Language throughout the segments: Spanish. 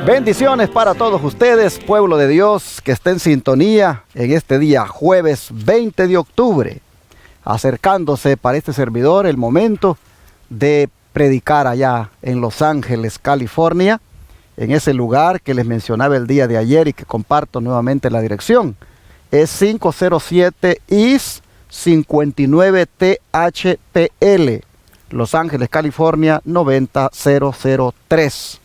Bendiciones para todos ustedes, pueblo de Dios, que esté en sintonía en este día jueves 20 de octubre, acercándose para este servidor el momento de predicar allá en Los Ángeles, California, en ese lugar que les mencionaba el día de ayer y que comparto nuevamente la dirección. Es 507 East 59 THPL, Los Ángeles, California 90003.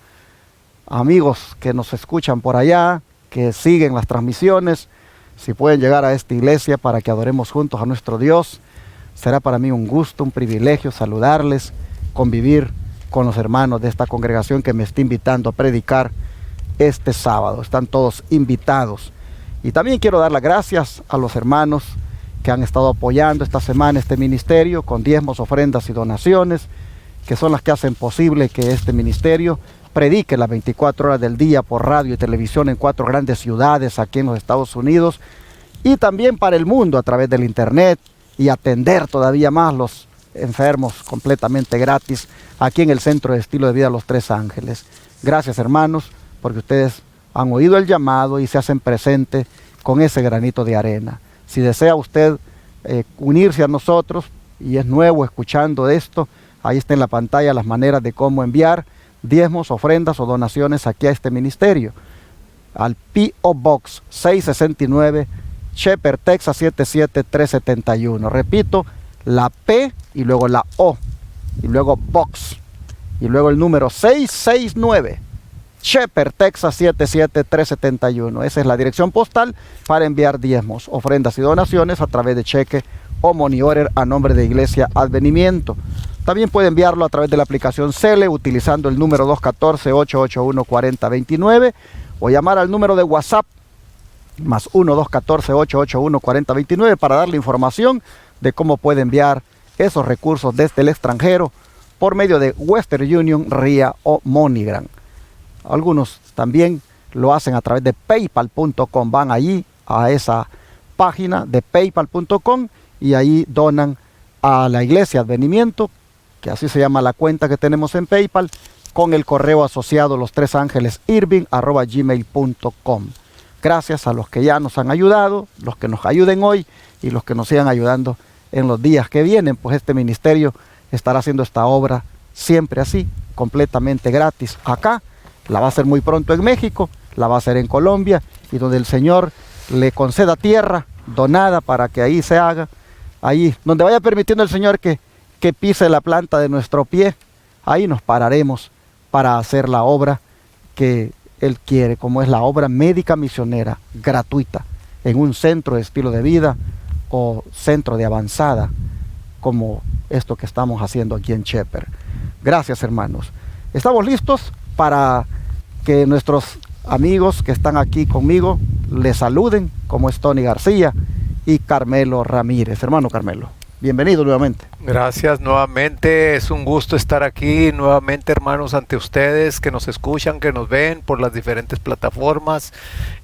Amigos que nos escuchan por allá, que siguen las transmisiones, si pueden llegar a esta iglesia para que adoremos juntos a nuestro Dios, será para mí un gusto, un privilegio saludarles, convivir con los hermanos de esta congregación que me está invitando a predicar este sábado. Están todos invitados. Y también quiero dar las gracias a los hermanos que han estado apoyando esta semana este ministerio con diezmos, ofrendas y donaciones, que son las que hacen posible que este ministerio predique las 24 horas del día por radio y televisión en 4 grandes ciudades aquí en los Estados Unidos y también para el mundo a través del internet, y atender todavía más los enfermos completamente gratis aquí en el Centro de Estilo de Vida Los Tres Ángeles. Gracias, hermanos, porque ustedes han oído el llamado y se hacen presente con ese granito de arena. Si desea usted unirse a nosotros y es nuevo escuchando esto, ahí está en la pantalla las maneras de cómo enviar diezmos, ofrendas o donaciones aquí a este ministerio. Al P.O. Box 669, Shepherd, Texas 77371. Repito, la P y luego la O y luego Box y luego el número 669, Shepherd, Texas 77371. Esa es la dirección postal para enviar diezmos, ofrendas y donaciones a través de cheque o money order a nombre de Iglesia Advenimiento. También puede enviarlo a través de la aplicación Cele utilizando el número 214-881-4029 o llamar al número de WhatsApp más 1-214-881-4029 para darle información de cómo puede enviar esos recursos desde el extranjero por medio de Western Union, RIA o MoneyGram. Algunos también lo hacen a través de paypal.com. Van allí a esa página de paypal.com y ahí donan a la Iglesia Advenimiento, que así se llama la cuenta que tenemos en PayPal, con el correo asociado lostresangelesirving@gmail.com. Gracias a los que ya nos han ayudado, los que nos ayuden hoy y los que nos sigan ayudando en los días que vienen, pues este ministerio estará haciendo esta obra siempre así, completamente gratis. Acá la va a hacer muy pronto en México, la va a hacer en Colombia, y donde el Señor le conceda tierra donada para que ahí se haga, ahí donde vaya permitiendo el Señor que pise la planta de nuestro pie, ahí nos pararemos para hacer la obra que Él quiere, como es la obra médica misionera gratuita en un centro de estilo de vida o centro de avanzada, como esto que estamos haciendo aquí en Shepherd. Gracias, hermanos. Estamos listos para que nuestros amigos que están aquí conmigo les saluden, como es Tony García y Carmelo Ramírez. Hermano Carmelo, bienvenido nuevamente. Gracias nuevamente, es un gusto estar aquí nuevamente, hermanos, ante ustedes que nos escuchan, que nos ven por las diferentes plataformas,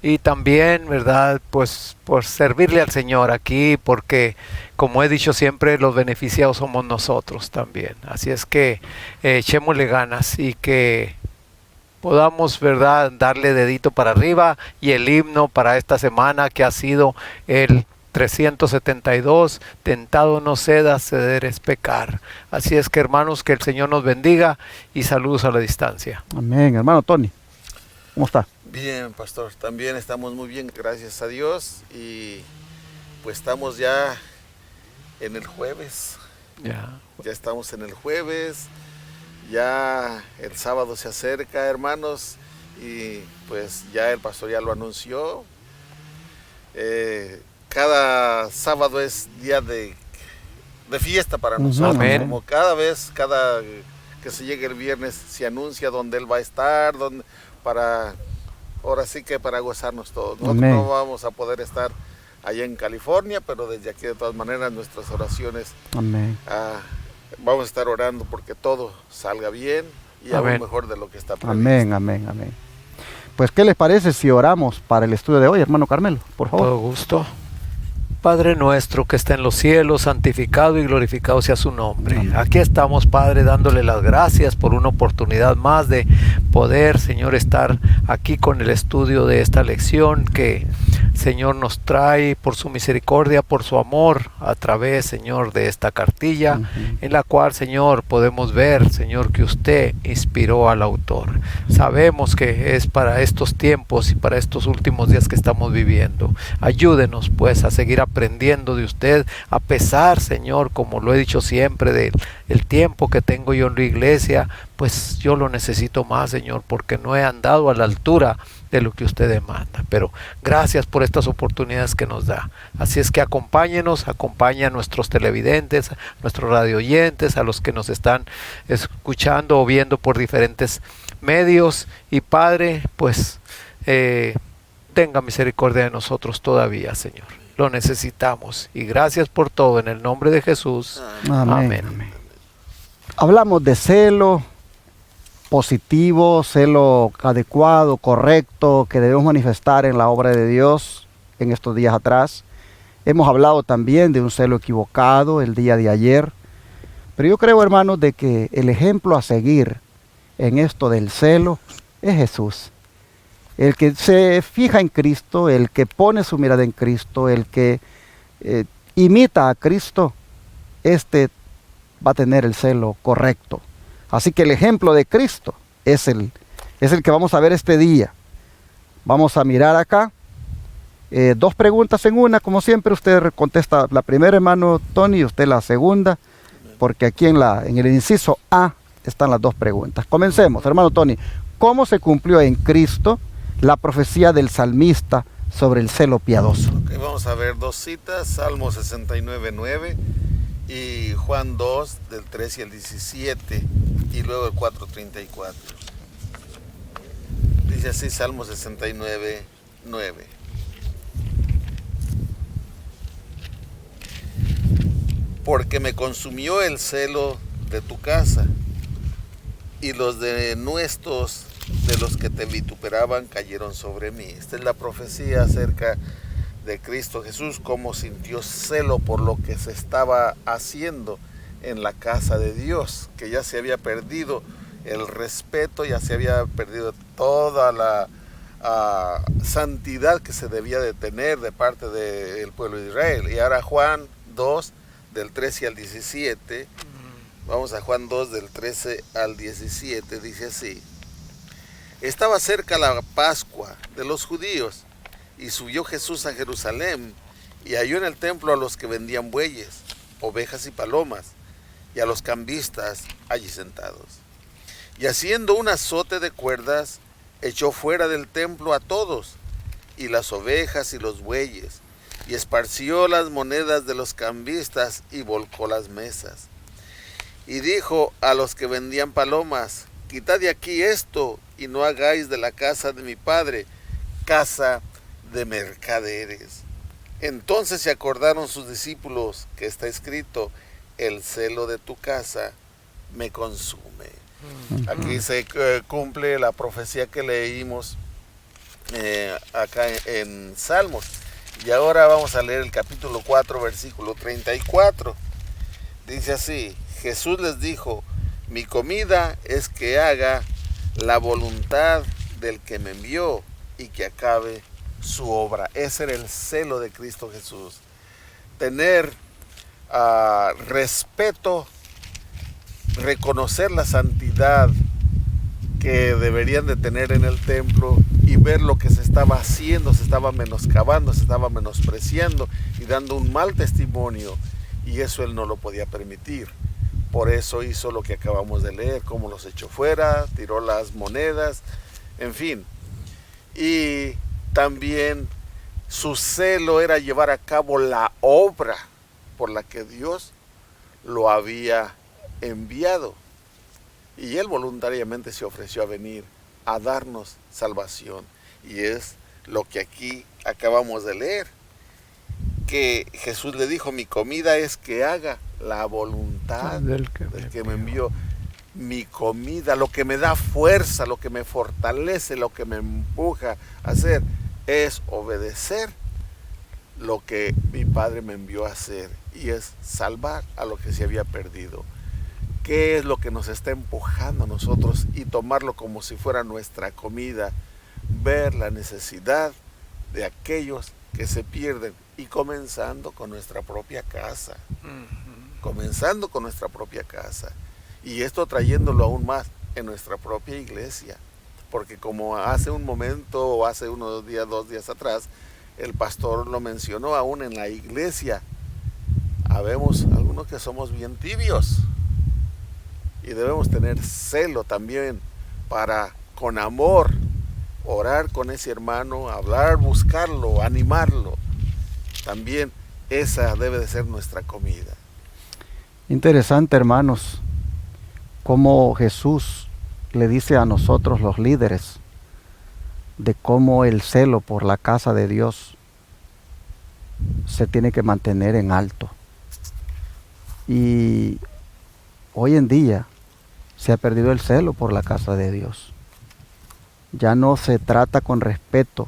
y también, verdad, pues por servirle al Señor aquí, porque como he dicho siempre, los beneficiados somos nosotros también. Así es que echémosle ganas y que podamos, verdad, darle dedito para arriba, y el himno para esta semana que ha sido el 372, tentado no cedas, ceder es pecar. Así es que, hermanos, que el Señor nos bendiga y saludos a la distancia. Amén. Hermano Tony, ¿cómo está? Bien, pastor, también estamos muy bien, gracias a Dios, y pues estamos ya en el jueves. Ya estamos en el jueves, ya el sábado se acerca, hermanos, y pues ya el pastor ya lo anunció. Cada sábado es día de fiesta para nosotros. Amén. Como cada que se llegue el viernes se anuncia dónde Él va a estar, ahora sí que para gozarnos todos. Nosotros no vamos a poder estar allá en California, pero desde aquí de todas maneras nuestras oraciones, vamos a estar orando porque todo salga bien y aún mejor de lo que está previsto. Amén, amén, amén. Pues, ¿qué les parece si oramos para el estudio de hoy, hermano Carmelo? Por favor. Todo gusto. Padre nuestro que está en los cielos, santificado y glorificado sea su nombre. Amén. Aquí estamos, Padre, dándole las gracias por una oportunidad más de poder, Señor, estar aquí con el estudio de esta lección que, Señor, nos trae por su misericordia, por su amor, a través, Señor, de esta cartilla, en la cual, Señor, podemos ver, Señor, que usted inspiró al autor. Sabemos que es para estos tiempos y para estos últimos días que estamos viviendo. Ayúdenos, pues, a seguir aprendiendo de usted, a pesar, Señor, como lo he dicho siempre, del tiempo que tengo yo en la iglesia, pues yo lo necesito más, Señor, porque no he andado a la altura de lo que usted demanda. Pero gracias por estas oportunidades que nos da. Así es que acompáñenos, acompaña a nuestros televidentes, a nuestros radioyentes, a los que nos están escuchando o viendo por diferentes medios. Y Padre, pues tenga misericordia de nosotros todavía, Señor. Lo necesitamos. Y gracias por todo en el nombre de Jesús. Amén. Amén. Hablamos de celo positivo, celo adecuado, correcto, que debemos manifestar en la obra de Dios en estos días atrás. Hemos hablado también de un celo equivocado el día de ayer. Pero yo creo, hermanos, de que el ejemplo a seguir en esto del celo es Jesús. El que se fija en Cristo, el que pone su mirada en Cristo, el que imita a Cristo, este va a tener el celo correcto. Así que el ejemplo de Cristo es el que vamos a ver este día. Vamos a mirar acá. Dos preguntas en una, como siempre usted contesta la primera, hermano Tony, y usted la segunda, porque aquí en el inciso A están las dos preguntas. Comencemos, hermano Tony. ¿Cómo se cumplió en Cristo la profecía del salmista sobre el celo piadoso? Okay, vamos a ver dos citas, Salmo 69:9 y Juan 2 del 13 al 17 y luego el 4:34. Dice así Salmo 69:9. Porque me consumió el celo de tu casa, y los denuestos de los que te vituperaban cayeron sobre mí. Esta es la profecía acerca de Cristo Jesús, cómo sintió celo por lo que se estaba haciendo en la casa de Dios, que ya se había perdido el respeto, ya se había perdido toda la santidad que se debía de tener de parte del pueblo de Israel. Y ahora Juan 2 del 13 al 17, vamos a Juan 2 del 13 al 17, dice así: estaba cerca la Pascua de los judíos, y subió Jesús a Jerusalén, y halló en el templo a los que vendían bueyes, ovejas y palomas, y a los cambistas allí sentados. Y haciendo un azote de cuerdas, echó fuera del templo a todos, y las ovejas y los bueyes, y esparció las monedas de los cambistas, y volcó las mesas. Y dijo a los que vendían palomas: quitad de aquí esto, y no hagáis de la casa de mi padre casa de mercaderes. Entonces se acordaron sus discípulos que está escrito: el celo de tu casa me consume. Aquí se cumple la profecía que leímos acá en Salmos. Y ahora vamos a leer el capítulo 4, versículo 34. Dice así: Jesús les dijo: mi comida es que haga la voluntad del que me envió y que acabe su obra. Ese era el celo de Cristo Jesús. Tener respeto, reconocer la santidad que deberían de tener en el templo y ver lo que se estaba haciendo, se estaba menoscabando, se estaba menospreciando y dando un mal testimonio, y eso él no lo podía permitir. Por eso hizo lo que acabamos de leer, cómo los echó fuera, tiró las monedas, en fin. Y también su celo era llevar a cabo la obra por la que Dios lo había enviado. Y él voluntariamente se ofreció a venir a darnos salvación. Y es lo que aquí acabamos de leer, que Jesús le dijo: mi comida es que haga la voluntad del que me envió. Mi comida, lo que me da fuerza, lo que me fortalece, lo que me empuja a hacer, es obedecer lo que mi Padre me envió a hacer, y es salvar a lo que se había perdido. ¿Qué es lo que nos está empujando a nosotros y tomarlo como si fuera nuestra comida? Ver la necesidad de aquellos que se pierden, y comenzando con nuestra propia casa. Comenzando con nuestra propia casa. Y esto trayéndolo aún más en nuestra propia iglesia. Porque como hace un momento, o hace unos días, 2 días atrás, el pastor lo mencionó, aún en la iglesia habemos algunos que somos bien tibios. Y debemos tener celo también para, con amor, orar con ese hermano, hablar, buscarlo, animarlo. También esa debe de ser nuestra comida. Interesante, hermanos, cómo Jesús le dice a nosotros los líderes de cómo el celo por la casa de Dios se tiene que mantener en alto. Y hoy en día se ha perdido el celo por la casa de Dios. Ya no se trata con respeto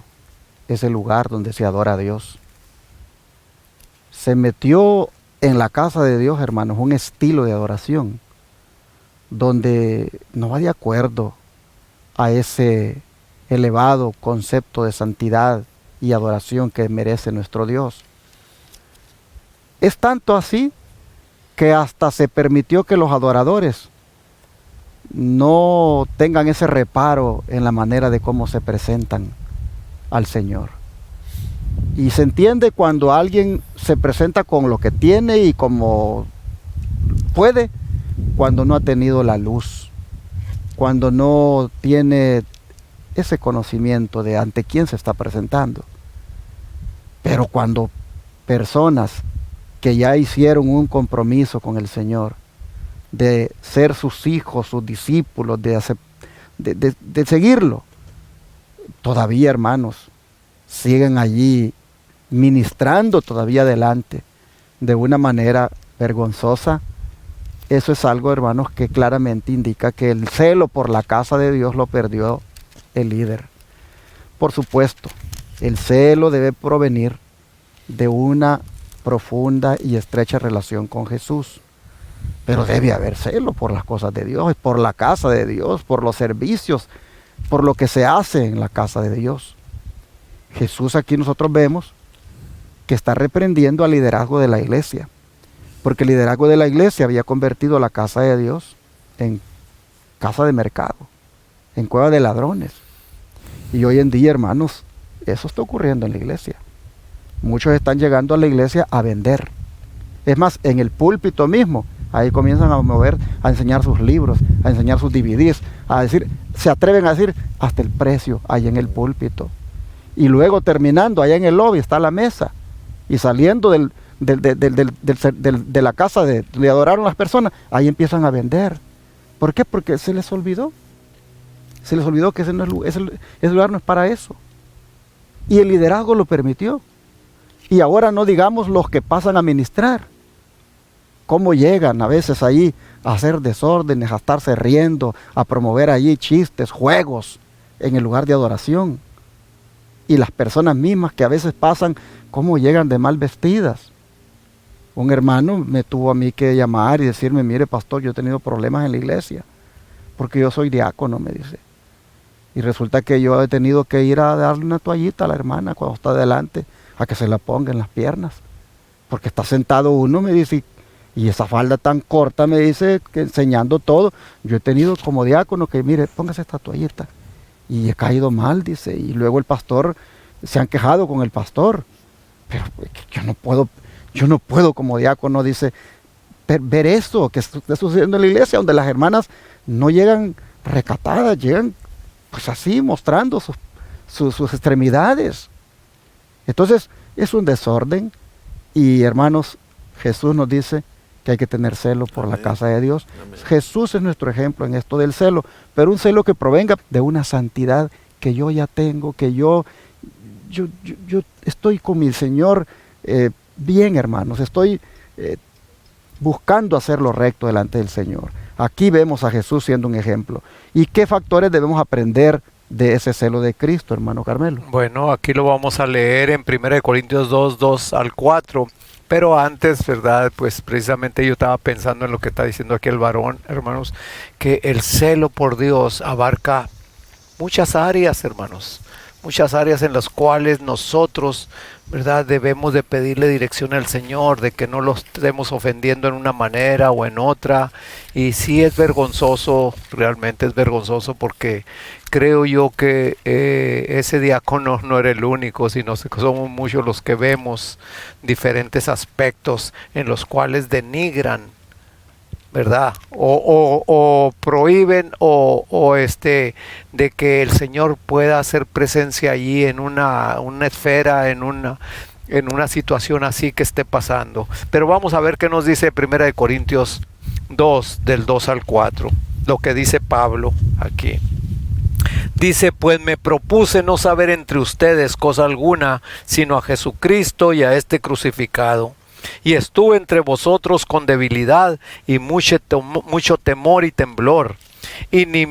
ese lugar donde se adora a Dios. Se metió en la casa de Dios, hermanos, un estilo de adoración donde no va de acuerdo a ese elevado concepto de santidad y adoración que merece nuestro Dios. Es tanto así que hasta se permitió que los adoradores no tengan ese reparo en la manera de cómo se presentan al Señor. Y se entiende cuando alguien se presenta con lo que tiene y como puede, cuando no ha tenido la luz, cuando no tiene ese conocimiento de ante quién se está presentando. Pero cuando personas que ya hicieron un compromiso con el Señor, de ser sus hijos, sus discípulos, de seguirlo, todavía, hermanos, siguen allí ministrando todavía adelante de una manera vergonzosa. Eso es algo, hermanos, que claramente indica que el celo por la casa de Dios lo perdió el líder. Por supuesto, el celo debe provenir de una profunda y estrecha relación con Jesús. Pero debe haber celo por las cosas de Dios, por la casa de Dios, por los servicios, por lo que se hace en la casa de Dios. Jesús aquí nosotros vemos que está reprendiendo al liderazgo de la iglesia, porque el liderazgo de la iglesia había convertido la casa de Dios en casa de mercado, en cueva de ladrones. Y hoy en día, hermanos, eso está ocurriendo en la iglesia. Muchos están llegando a la iglesia a vender. Es más, en el púlpito mismo, ahí comienzan a mover, a enseñar sus libros, a enseñar sus DVDs, a decir, se atreven a decir hasta el precio ahí en el púlpito. Y luego terminando, allá en el lobby está la mesa. Y saliendo de la casa donde adoraron las personas, ahí empiezan a vender. ¿Por qué? Porque se les olvidó. Se les olvidó que ese lugar no es para eso. Y el liderazgo lo permitió. Y ahora no digamos los que pasan a ministrar. Cómo llegan a veces allí a hacer desórdenes, a estarse riendo, a promover allí chistes, juegos en el lugar de adoración. Y las personas mismas que a veces pasan, cómo llegan de mal vestidas. Un hermano me tuvo a mí que llamar y decirme, mire pastor, yo he tenido problemas en la iglesia, porque yo soy diácono, me dice. Y resulta que yo he tenido que ir a darle una toallita a la hermana cuando está delante, a que se la ponga en las piernas. Porque está sentado uno, me dice, y esa falda tan corta, me dice, que enseñando todo. Yo he tenido como diácono que, mire, póngase esta toallita. Y he caído mal, dice, y luego el pastor, se han quejado con el pastor, pero yo no puedo como diácono, dice, ver eso que está sucediendo en la iglesia, donde las hermanas no llegan recatadas, llegan pues así, mostrando sus extremidades. Entonces, es un desorden, y hermanos, Jesús nos dice que hay que tener celo por la casa de Dios. Amén. Jesús es nuestro ejemplo en esto del celo, pero un celo que provenga de una santidad que yo ya tengo, que yo estoy con mi Señor bien, hermanos, estoy buscando hacer lo recto delante del Señor. Aquí vemos a Jesús siendo un ejemplo. ¿Y qué factores debemos aprender de ese celo de Cristo, hermano Carmelo? Bueno, aquí lo vamos a leer en 1 Corintios 2, 2 al 4. Pero antes, ¿verdad? Pues precisamente yo estaba pensando en lo que está diciendo aquí el varón, hermanos, que el celo por Dios abarca muchas áreas, hermanos. Muchas áreas en las cuales nosotros, ¿verdad?, debemos de pedirle dirección al Señor, de que no lo estemos ofendiendo en una manera o en otra. Y sí es vergonzoso, realmente es vergonzoso, porque creo yo que ese diácono no era el único, sino que somos muchos los que vemos diferentes aspectos en los cuales denigran, ¿verdad? O prohíben de que el Señor pueda hacer presencia allí en una esfera, en una situación así que esté pasando. Pero vamos a ver qué nos dice 1 Corintios 2, del 2 al 4, lo que dice Pablo aquí. Dice: pues me propuse no saber entre ustedes cosa alguna, sino a Jesucristo y a este crucificado. Y estuve entre vosotros con debilidad y mucho temor y temblor. Y ni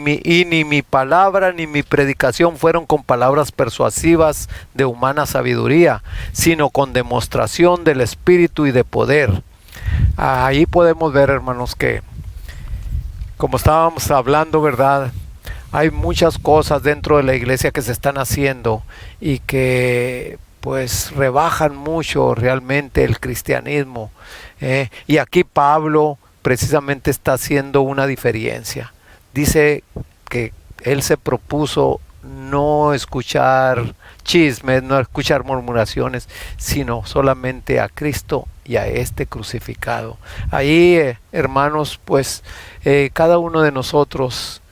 mi palabra ni mi predicación fueron con palabras persuasivas de humana sabiduría, sino con demostración del Espíritu y de poder. Ahí podemos ver, hermanos, que como estábamos hablando, ¿verdad?, hay muchas cosas dentro de la iglesia que se están haciendo y que pues rebajan mucho realmente el cristianismo. Y aquí Pablo precisamente está haciendo una diferencia. Dice que él se propuso no escuchar chismes, no escuchar murmuraciones, sino solamente a Cristo y a este crucificado. Ahí, hermanos, pues cada uno de nosotros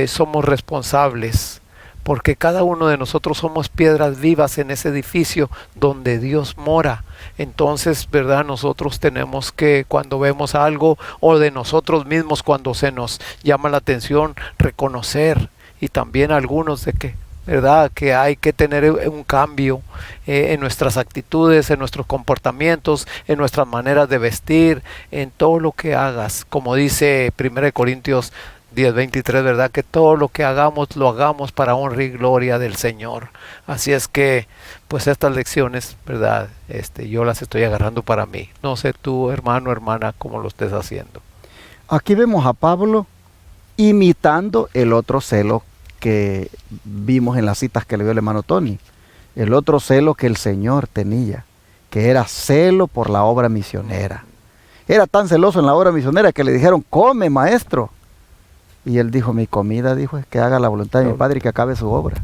somos responsables, porque cada uno de nosotros somos piedras vivas en ese edificio donde Dios mora. Entonces, ¿verdad?, nosotros tenemos que, cuando vemos algo, o de nosotros mismos cuando se nos llama la atención, reconocer. Y también algunos de que, ¿verdad?, que hay que tener un cambio en nuestras actitudes, en nuestros comportamientos, en nuestras maneras de vestir, en todo lo que hagas. Como dice 1 Corintios 10:23, ¿verdad?, que todo lo que hagamos, lo hagamos para honra y gloria del Señor. Así es que, pues estas lecciones, ¿verdad?, yo las estoy agarrando para mí. No sé tú, hermano, hermana, cómo lo estés haciendo. Aquí vemos a Pablo imitando el otro celo que vimos en las citas que le dio el hermano Tony. El otro celo que el Señor tenía, que era celo por la obra misionera. Era tan celoso en la obra misionera que le dijeron: come, maestro. Y él dijo: mi comida, dijo, es que haga la voluntad de mi Padre y que acabe su obra.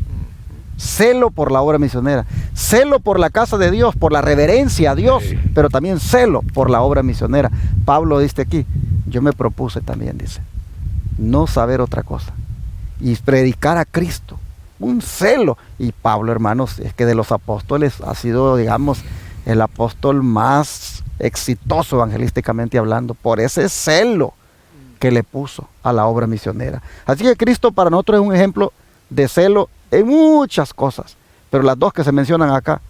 Celo por la obra misionera, celo por la casa de Dios, por la reverencia a Dios, sí, pero también celo por la obra misionera. Pablo dice aquí: yo me propuse también, dice, no saber otra cosa y predicar a Cristo, un celo. Y Pablo, hermanos, es que de los apóstoles ha sido, digamos, el apóstol más exitoso evangelísticamente hablando, por ese celo que le puso a la obra misionera. Así que Cristo para nosotros es un ejemplo de celo en muchas cosas, pero las dos que se mencionan acá,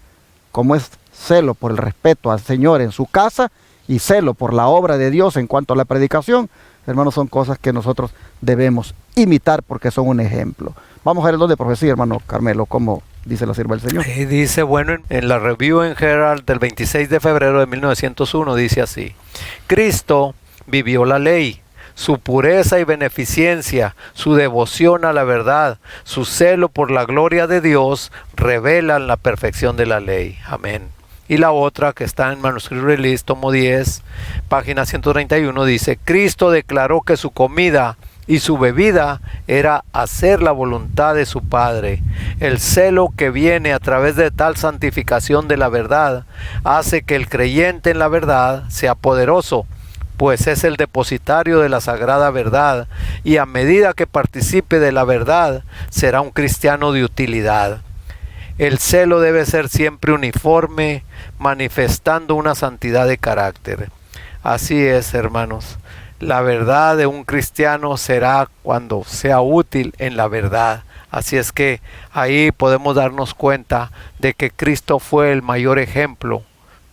como es celo por el respeto al Señor en su casa y celo por la obra de Dios en cuanto a la predicación, hermanos, son cosas que nosotros debemos imitar porque son un ejemplo. Vamos a ver el don de profecía, hermano Carmelo, cómo dice la sierva del Señor. Dice, bueno, en la Review en Herald del 26 de febrero de 1901 dice así: Cristo vivió la ley, su pureza y beneficencia, su devoción a la verdad, su celo por la gloria de Dios revelan la perfección de la ley. Amén. Y la otra, que está en Manuscript Release, tomo 10, página 131, dice: Cristo declaró que su comida y su bebida era hacer la voluntad de su Padre. El celo que viene a través de tal santificación de la verdad hace que el creyente en la verdad sea poderoso, pues es el depositario de la sagrada verdad, y a medida que participe de la verdad, será un cristiano de utilidad. El celo debe ser siempre uniforme, manifestando una santidad de carácter. Así es, hermanos. La verdad de un cristiano será cuando sea útil en la verdad. Así es que ahí podemos darnos cuenta de que Cristo fue el mayor ejemplo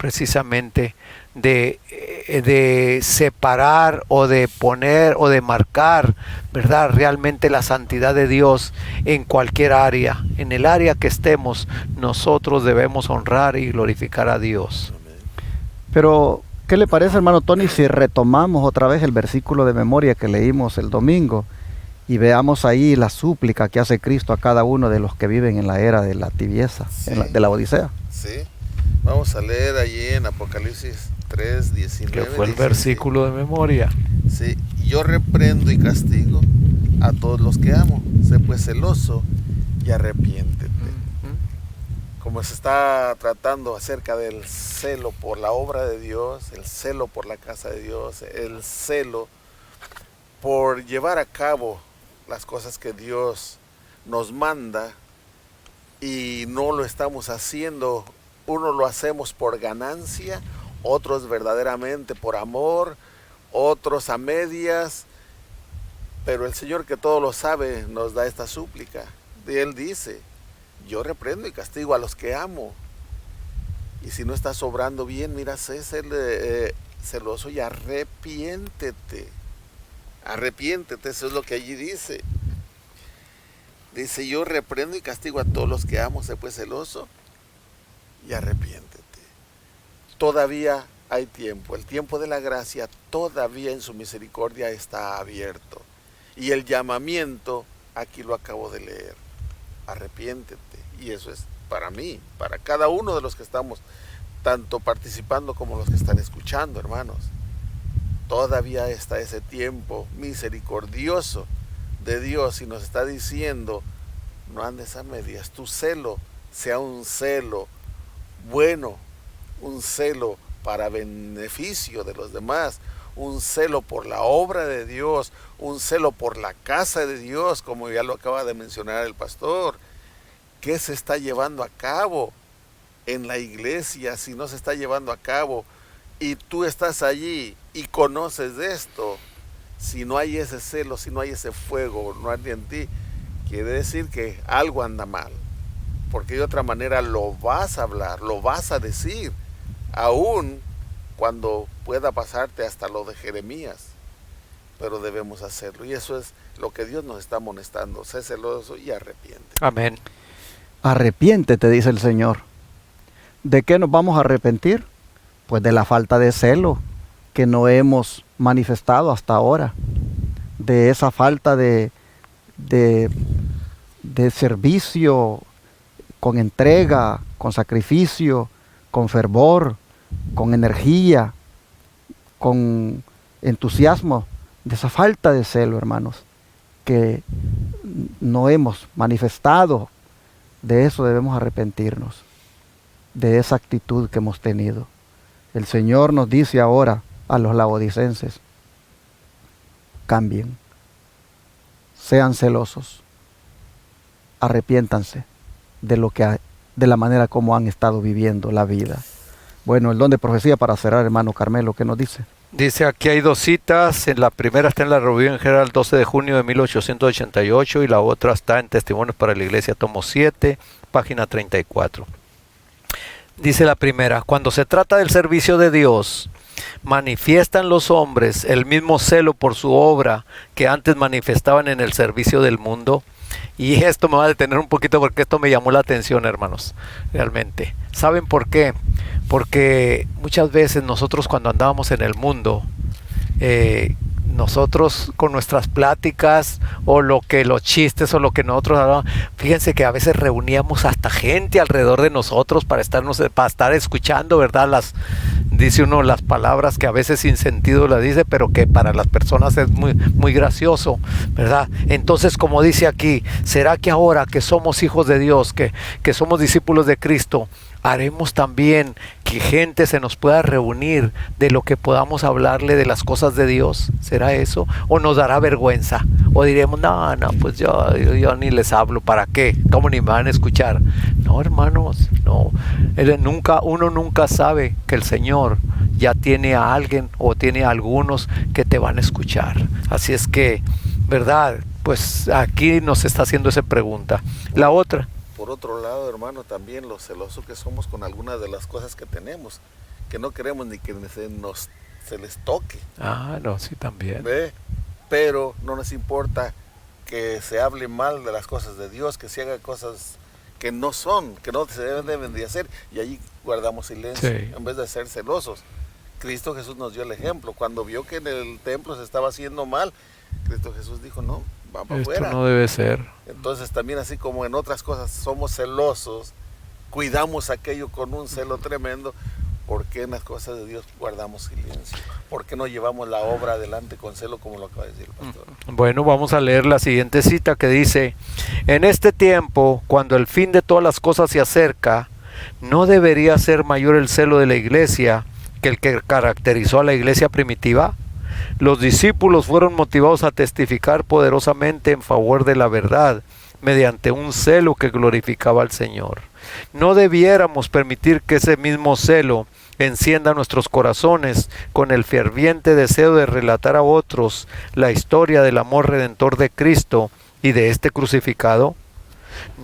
precisamente de separar o de poner o de marcar, ¿verdad?, realmente la santidad de Dios en cualquier área. En el área que estemos, nosotros debemos honrar y glorificar a Dios. Pero, ¿qué le parece, hermano Tony, si retomamos otra vez el versículo de memoria que leímos el domingo y veamos ahí la súplica que hace Cristo a cada uno de los que viven en la era de la tibieza, sí, de la Odisea? Sí, vamos a leer allí en Apocalipsis 3:19. Que fue el versículo de memoria. Sí, yo reprendo y castigo a todos los que amo. Sé pues celoso y arrepiéntete. Como se está tratando acerca del celo por la obra de Dios, el celo por la casa de Dios, el celo por llevar a cabo las cosas que Dios nos manda, y no lo estamos haciendo. Uno lo hacemos por ganancia, otros verdaderamente por amor, otros a medias, pero el Señor, que todo lo sabe, nos da esta súplica. Y Él dice: yo reprendo y castigo a los que amo. Y si no estás obrando bien, mira, sé celoso y arrepiéntete. Arrepiéntete, eso es lo que allí dice. Dice: yo reprendo y castigo a todos los que amo, sé pues celoso y arrepiéntete. Todavía hay tiempo, el tiempo de la gracia todavía en su misericordia está abierto. Y el llamamiento, aquí lo acabo de leer: arrepiéntete. Y eso es para mí, para cada uno de los que estamos tanto participando como los que están escuchando, hermanos. Todavía está ese tiempo misericordioso de Dios, y nos está diciendo: no andes a medias, tu celo sea un celo bueno, un celo para beneficio de los demás, un celo por la obra de Dios, un celo por la casa de Dios, como ya lo acaba de mencionar el pastor. ¿Qué se está llevando a cabo en la iglesia? Si no se está llevando a cabo y tú estás allí y conoces de esto, si no hay ese celo, si no hay ese fuego, no hay en ti, quiere decir que algo anda mal, porque de otra manera lo vas a hablar, lo vas a decir, aún cuando pueda pasarte hasta lo de Jeremías, pero debemos hacerlo, y eso es lo que Dios nos está amonestando: sé celoso y arrepiente. Amén. Arrepiéntete, dice el Señor. ¿De qué nos vamos a arrepentir? Pues de la falta de celo que no hemos manifestado hasta ahora, de esa falta de servicio con entrega, con sacrificio, con fervor, con energía, con entusiasmo, de esa falta de celo, hermanos, que no hemos manifestado. De eso debemos arrepentirnos, de esa actitud que hemos tenido. El Señor nos dice ahora a los laodicenses: cambien, sean celosos, arrepiéntanse de la manera como han estado viviendo la vida. Bueno, el don de profecía para cerrar, hermano Carmelo, ¿qué nos dice? Dice: aquí hay dos citas. En la primera está en la Revista en General 12 de junio de 1888 y la otra está en Testimonios para la Iglesia, tomo 7, página 34. Dice la primera: cuando se trata del servicio de Dios, manifiestan los hombres el mismo celo por su obra que antes manifestaban en el servicio del mundo. Y esto me va a detener un poquito porque esto me llamó la atención, hermanos, realmente. ¿Saben por qué? Porque muchas veces nosotros, cuando andábamos en el mundo, nosotros con nuestras pláticas o los chistes o lo que nosotros hablábamos, fíjense que a veces reuníamos hasta gente alrededor de nosotros para estar escuchando, ¿verdad? Dice uno las palabras que a veces sin sentido las dice, pero que para las personas es muy, muy gracioso, ¿verdad? Entonces, como dice aquí, ¿será que ahora que somos hijos de Dios, que somos discípulos de Cristo, haremos también que gente se nos pueda reunir de lo que podamos hablarle de las cosas de Dios? ¿Será eso? ¿O nos dará vergüenza? ¿O diremos, no, pues yo ni les hablo, ¿para qué? ¿Cómo ni me van a escuchar? No, hermanos, no. Uno nunca sabe que el Señor ya tiene a alguien o tiene a algunos que te van a escuchar. Así es que, ¿verdad? Pues aquí nos está haciendo esa pregunta. La otra: por otro lado, hermano, también lo celoso que somos con algunas de las cosas que tenemos, que no queremos ni que se les toque. Ah, no, sí, también. ¿Ve? Pero no nos importa que se hable mal de las cosas de Dios, que se hagan cosas que no son, que no se deben de hacer, y allí guardamos silencio, sí, en vez de ser celosos. Cristo Jesús nos dio el ejemplo. Cuando vio que en el templo se estaba haciendo mal, Cristo Jesús dijo, no, va para afuera. Esto no debe ser. Entonces también, así como en otras cosas somos celosos, cuidamos aquello con un celo tremendo, ¿por qué en las cosas de Dios guardamos silencio? ¿Por qué no llevamos la obra adelante con celo, como lo acaba de decir el pastor? Bueno, vamos a leer la siguiente cita que dice: en este tiempo, cuando el fin de todas las cosas se acerca, ¿no debería ser mayor el celo de la iglesia que el que caracterizó a la iglesia primitiva? Los discípulos fueron motivados a testificar poderosamente en favor de la verdad, mediante un celo que glorificaba al Señor. No debiéramos permitir que ese mismo celo encienda nuestros corazones con el ferviente deseo de relatar a otros la historia del amor redentor de Cristo y de este crucificado.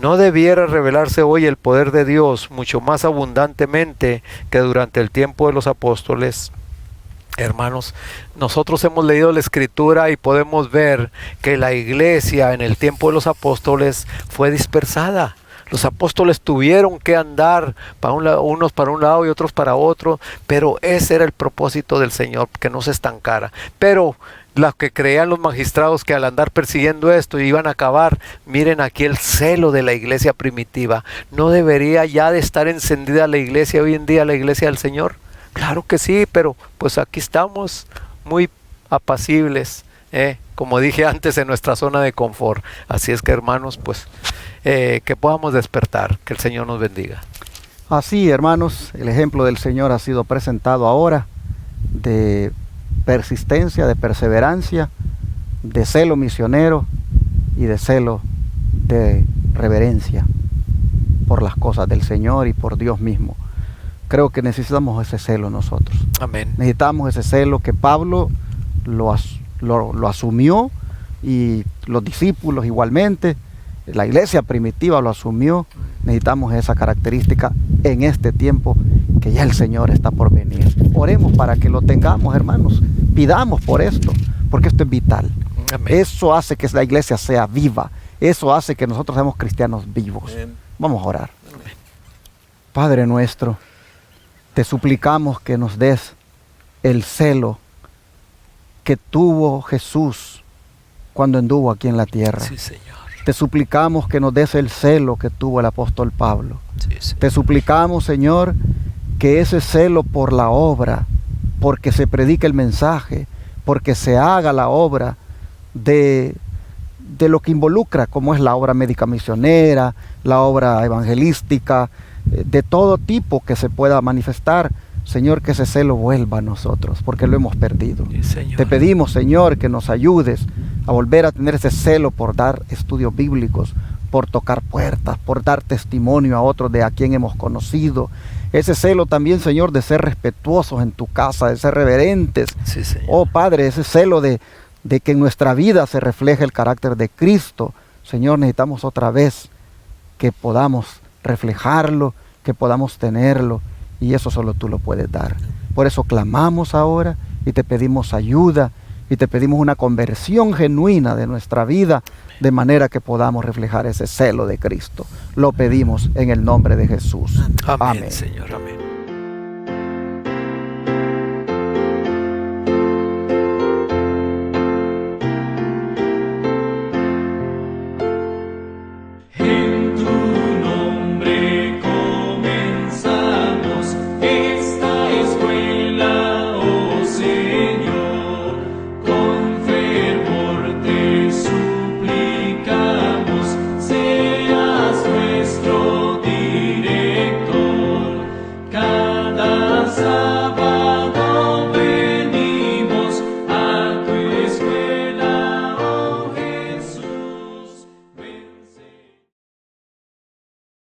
¿No debiera revelarse hoy el poder de Dios mucho más abundantemente que durante el tiempo de los apóstoles? Hermanos, nosotros hemos leído la Escritura y podemos ver que la iglesia en el tiempo de los apóstoles fue dispersada. Los apóstoles tuvieron que andar unos para un lado y otros para otro, pero ese era el propósito del Señor, que no se estancara. Pero los que creían los magistrados que al andar persiguiendo esto iban a acabar, miren aquí el celo de la iglesia primitiva. ¿No debería ya de estar encendida la iglesia hoy en día, la iglesia del Señor? Claro que sí, pero pues aquí estamos muy apacibles, como dije antes, en nuestra zona de confort. Así es que, hermanos, pues que podamos despertar, que el Señor nos bendiga. Así, hermanos, el ejemplo del Señor ha sido presentado ahora, de persistencia, de perseverancia, de celo misionero y de celo de reverencia por las cosas del Señor y por Dios mismo. Creo que necesitamos ese celo nosotros. Amén. Necesitamos ese celo que Pablo lo asumió, y los discípulos igualmente, la iglesia primitiva lo asumió. Necesitamos esa característica en este tiempo que ya el Señor está por venir. Oremos para que lo tengamos, hermanos. Pidamos por esto, porque esto es vital. Amén. Eso hace que la iglesia sea viva. Eso hace que nosotros seamos cristianos vivos. Amén. Vamos a orar. Amén. Padre nuestro, te suplicamos que nos des el celo que tuvo Jesús cuando anduvo aquí en la tierra. Sí, Señor. Te suplicamos que nos des el celo que tuvo el apóstol Pablo. Sí, Señor. Te suplicamos, Señor, que ese celo por la obra, porque se predique el mensaje, porque se haga la obra de lo que involucra, como es la obra médica misionera, la obra evangelística, de todo tipo que se pueda manifestar, Señor, que ese celo vuelva a nosotros, porque lo hemos perdido. Sí, Señor. Te pedimos, Señor, que nos ayudes a volver a tener ese celo por dar estudios bíblicos, por tocar puertas, por dar testimonio a otros de a quien hemos conocido. Ese celo también, Señor, de ser respetuosos en tu casa, de ser reverentes. Sí, Señor. Oh Padre, ese celo de que en nuestra vida se refleje el carácter de Cristo. Señor, necesitamos otra vez que podamos reflejarlo, que podamos tenerlo, y eso solo tú lo puedes dar. Por eso clamamos ahora y te pedimos ayuda y te pedimos una conversión genuina de nuestra vida, de manera que podamos reflejar ese celo de Cristo. Lo pedimos en el nombre de Jesús. Amén, Amén. Señor. Amén.